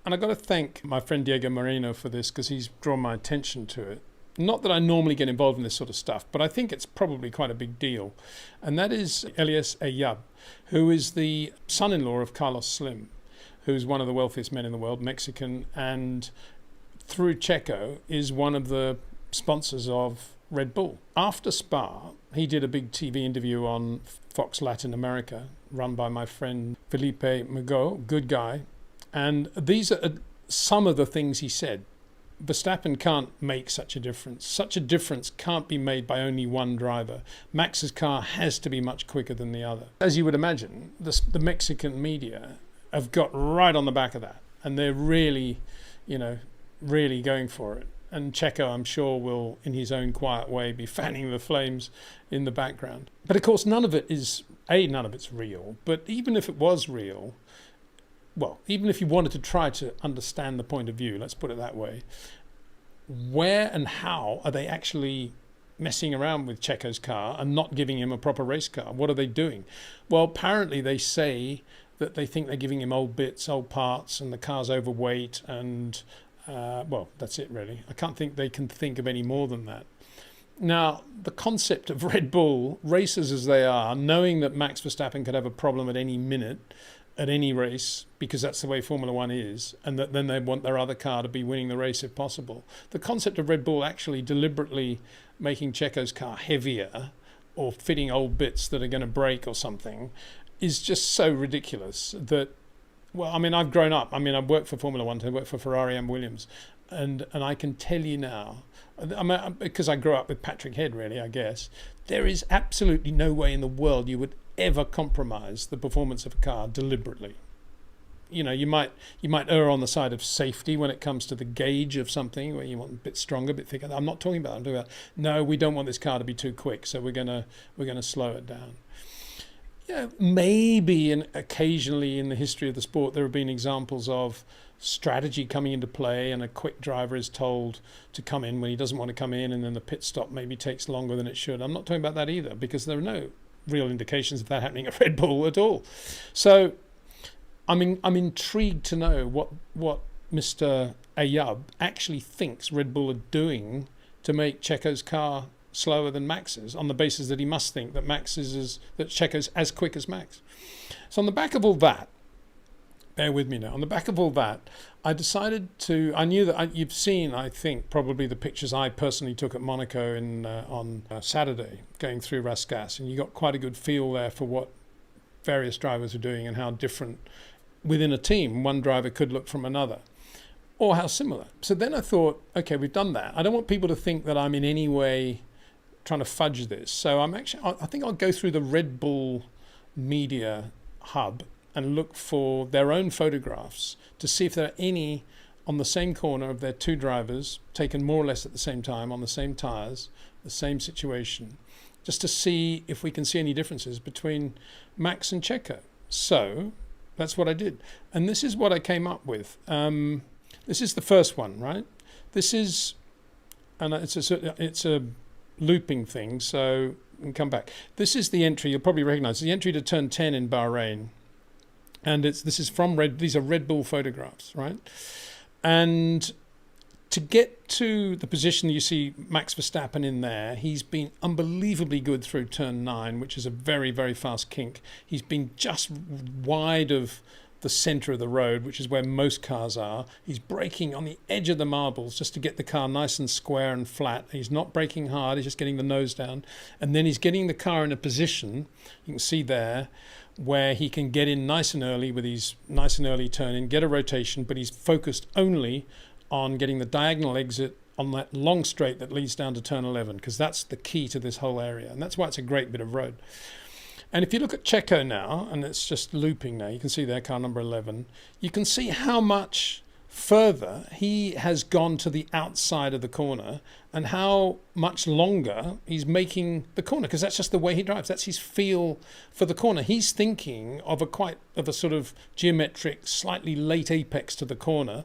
And I've got to thank my friend Diego Moreno for this because he's drawn my attention to it. Not that I normally get involved in this sort of stuff, but I think it's probably quite a big deal. And that is Elias Ayub, who is the son-in-law of Carlos Slim, who's one of the wealthiest men in the world, Mexican, and through Checo is one of the sponsors of Red Bull. After Spa, he did a big TV interview on Fox Latin America, run by my friend Felipe Mago, good guy. And these are some of the things he said. Verstappen can't make such a difference. Such a difference can't be made by only one driver. Max's car has to be much quicker than the other. As you would imagine, the Mexican media have got right on the back of that. And they're really, really going for it. And Checo, I'm sure, will, in his own quiet way, be fanning the flames in the background. But of course, none of it's real. But even if it was real, well, even if you wanted to try to understand the point of view, let's put it that way, where and how are they actually messing around with Checo's car and not giving him a proper race car? What are they doing? Well, apparently they say that they think they're giving him old bits, old parts, and the car's overweight, and, well, that's it really. I can't think they can think of any more than that. Now, the concept of Red Bull, racers as they are, knowing that Max Verstappen could have a problem at any minute, at any race, because that's the way Formula One is, and that then they want their other car to be winning the race if possible. The concept of Red Bull actually deliberately making Checo's car heavier or fitting old bits that are going to break or something is just so ridiculous that, well, I mean, I've grown up. I mean, I've worked for Formula One, I worked for Ferrari and Williams, and I can tell you now, I mean, because I grew up with Patrick Head, really, I guess, there is absolutely no way in the world you would ever compromise the performance of a car deliberately. You might err on the side of safety when it comes to the gauge of something where you want a bit stronger, a bit thicker. I'm talking about no, we don't want this car to be too quick, so we're gonna slow it down. Yeah, maybe and occasionally in the history of the sport there have been examples of strategy coming into play, and a quick driver is told to come in when he doesn't want to come in, and then the pit stop maybe takes longer than it should. I'm not talking about that either, because there are no real indications of that happening at Red Bull at all. So I'm intrigued to know what Mr. Ayub actually thinks Red Bull are doing to make Checo's car slower than Max's, on the basis that he must think that Checo's as quick as Max. So on the back of all that, bear with me now, on the back of all that, I decided I knew that you've seen, I think, probably the pictures I personally took at Monaco on Saturday, going through Rascasse, and you got quite a good feel there for what various drivers are doing and how different within a team one driver could look from another, or how similar. So then I thought, okay, we've done that. I don't want people to think that I'm in any way trying to fudge this. So I think I'll go through the Red Bull media hub and look for their own photographs to see if there are any on the same corner of their two drivers, taken more or less at the same time, on the same tyres, the same situation, just to see if we can see any differences between Max and Checo. So that's what I did. And this is what I came up with. This is the first one, right? This is, and it's a looping thing, so we can come back. This is the entry, you'll probably recognize, the entry to turn 10 in Bahrain. And these are Red Bull photographs, right? And to get to the position you see Max Verstappen in there, he's been unbelievably good through turn 9, which is a very, very fast kink. He's been just wide of the center of the road, which is where most cars are. He's braking on the edge of the marbles just to get the car nice and square and flat. He's not braking hard, he's just getting the nose down. And then he's getting the car in a position, you can see there, where he can get in nice and early with his nice and early turn in, get a rotation, but he's focused only on getting the diagonal exit on that long straight that leads down to turn 11, because that's the key to this whole area, and that's why it's a great bit of road. And if you look at Checo now, and it's just looping now, you can see there, car number 11, you can see how much further he has gone to the outside of the corner and how much longer he's making the corner, because that's just the way he drives. That's his feel for the corner. He's thinking of a sort of geometric, slightly late apex to the corner,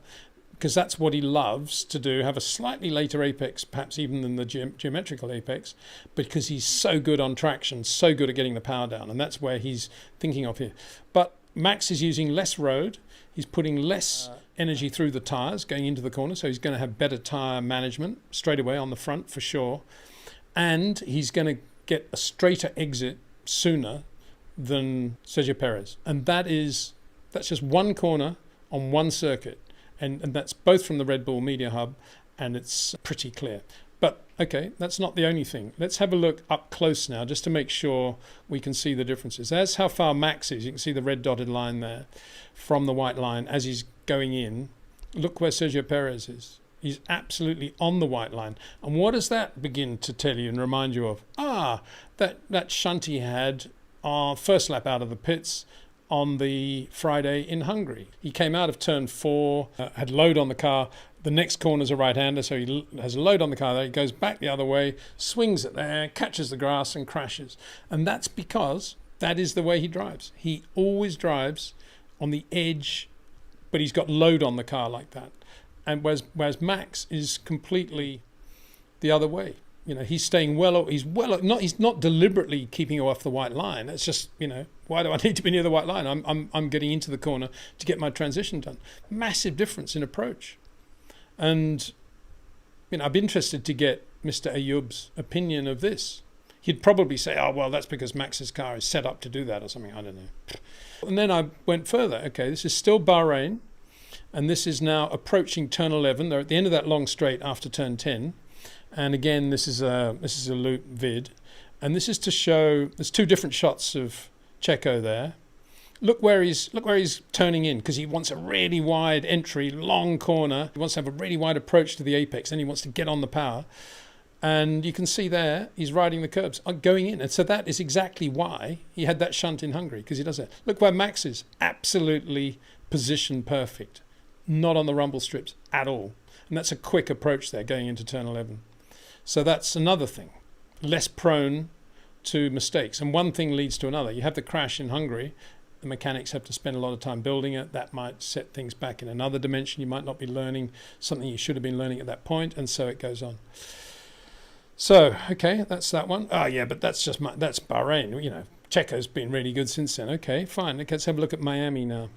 because that's what he loves to do, have a slightly later apex, perhaps even than the geometrical apex, because he's so good on traction, so good at getting the power down, and that's where he's thinking of here. But Max is using less road. He's putting less energy through the tyres going into the corner, so he's going to have better tyre management straight away on the front for sure. And he's going to get a straighter exit sooner than Sergio Perez. And that's just one corner on one circuit. And that's both from the Red Bull Media Hub, and it's pretty clear. But, okay, that's not the only thing. Let's have a look up close now, just to make sure we can see the differences. That's how far Max is. You can see the red dotted line there from the white line as he's going in. Look where Sergio Perez is. He's absolutely on the white line. And what does that begin to tell you and remind you of? That shunt he had first lap out of the pits on the Friday in Hungary. He came out of turn 4, had load on the car. The next corner's a right-hander, so he has a load on the car there. He goes back the other way, swings it there, catches the grass and crashes. And that's because that is the way he drives. He always drives on the edge, but he's got load on the car like that. And whereas Max is completely the other way. You know, he's staying he's not deliberately keeping off the white line. It's just, why do I need to be near the white line? I'm getting into the corner to get my transition done. Massive difference in approach. And, I'd be interested to get Mr. Ayoub's opinion of this. He'd probably say, oh, well, that's because Max's car is set up to do that or something. I don't know. And then I went further. Okay, this is still Bahrain. And this is now approaching turn 11. They're at the end of that long straight after turn 10. And again, this is a loop vid. And this is to show, there's two different shots of Checo there. Look where he's turning in, because he wants a really wide entry, long corner. He wants to have a really wide approach to the apex, and he wants to get on the power. And you can see there, he's riding the curbs, going in. And so that is exactly why he had that shunt in Hungary, because he does that. Look where Max is, absolutely position perfect. Not on the rumble strips at all. And that's a quick approach there going into turn 11. So that's another thing, less prone to mistakes. And one thing leads to another. You have the crash in Hungary. The mechanics have to spend a lot of time building it. That might set things back in another dimension. You might not be learning something you should have been learning at that point, and so it goes on. So, okay, that's that one. Oh, yeah, but that's Bahrain. Checo's been really good since then. Okay, fine. Okay, let's have a look at Miami now.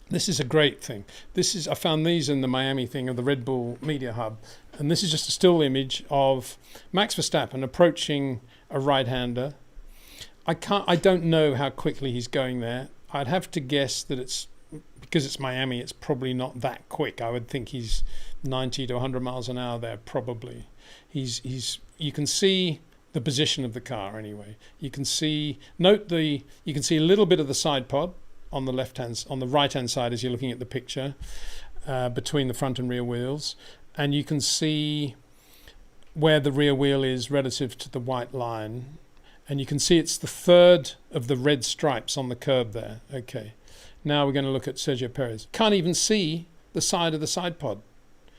This is a great thing. I found these in the Miami thing of the Red Bull Media Hub. And this is just a still image of Max Verstappen approaching a right-hander. I don't know how quickly he's going there. I'd have to guess that because it's Miami, it's probably not that quick. I would think he's 90 to 100 miles an hour there, probably. You can see the position of the car anyway. You can see a little bit of the side pod on the right-hand side as you're looking at the picture, between the front and rear wheels. And you can see where the rear wheel is relative to the white line. And you can see it's the third of the red stripes on the curb there. Okay. Now we're going to look at Sergio Perez. Can't even see the side of the side pod.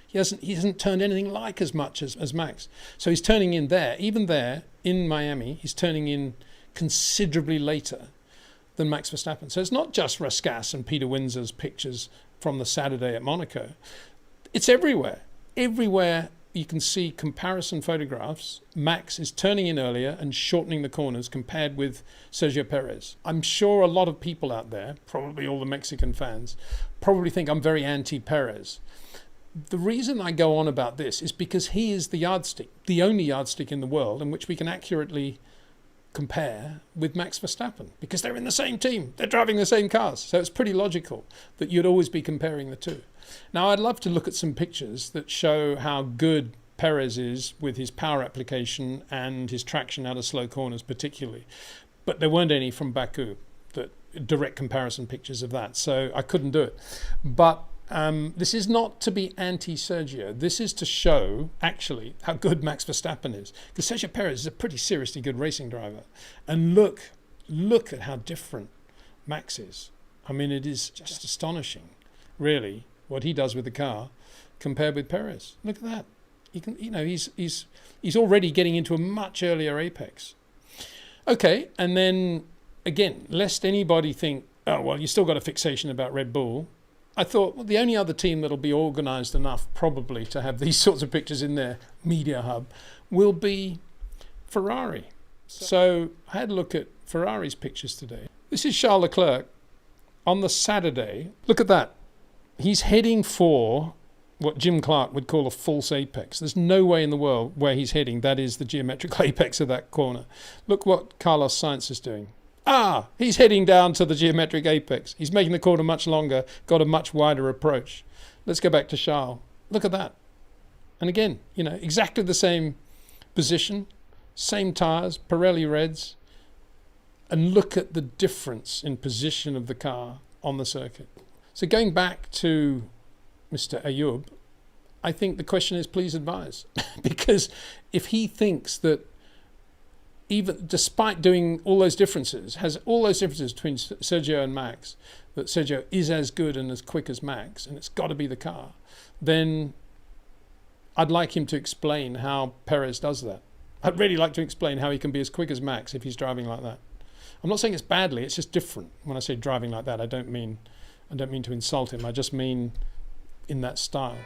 He hasn't turned anything like as much as Max. So he's turning in there. Even there, in Miami, he's turning in considerably later than Max Verstappen. So it's not just Rascasse and Peter Windsor's pictures from the Saturday at Monaco. It's everywhere. Everywhere you can see comparison photographs. Max is turning in earlier and shortening the corners compared with Sergio Perez. I'm sure a lot of people out there, probably all the Mexican fans, probably think I'm very anti-Perez. The reason I go on about this is because he is the yardstick, the only yardstick in the world in which we can accurately compare with Max Verstappen, because they're in the same team, they're driving the same cars. So it's pretty logical that you'd always be comparing the two. Now, I'd love to look at some pictures that show how good Perez is with his power application and his traction out of slow corners particularly. But there weren't any from Baku, direct comparison pictures of that. So I couldn't do it. But this is not to be anti-Sergio. This is to show, actually, how good Max Verstappen is. Because Sergio Perez is a pretty seriously good racing driver. And look at how different Max is. I mean, it is just astonishing, really, what he does with the car compared with Perez. Look at that. He's already getting into a much earlier apex. Okay, and then, again, lest anybody think, oh, well, you still got a fixation about Red Bull. I thought, well, the only other team that'll be organised enough probably to have these sorts of pictures in their media hub will be Ferrari. So I had a look at Ferrari's pictures today. This is Charles Leclerc on the Saturday. Look at that. He's heading for what Jim Clark would call a false apex. There's no way in the world where he's heading that is the geometrical apex of that corner. Look what Carlos Sainz is doing. He's heading down to the geometric apex. He's making the corner much longer, got a much wider approach. Let's go back to Charles. Look at that. And again, exactly the same position, same tyres, Pirelli reds, and look at the difference in position of the car on the circuit. So going back to Mr. Ayoub, I think the question is, please advise. Because if he thinks that even despite doing all those differences, has all those differences between Sergio and Max, that Sergio is as good and as quick as Max, and it's got to be the car, then I'd like him to explain how Perez does that. I'd really like to explain how he can be as quick as Max if he's driving like that. I'm not saying it's badly, it's just different. When I say driving like that, I don't mean to insult him. I just mean in that style.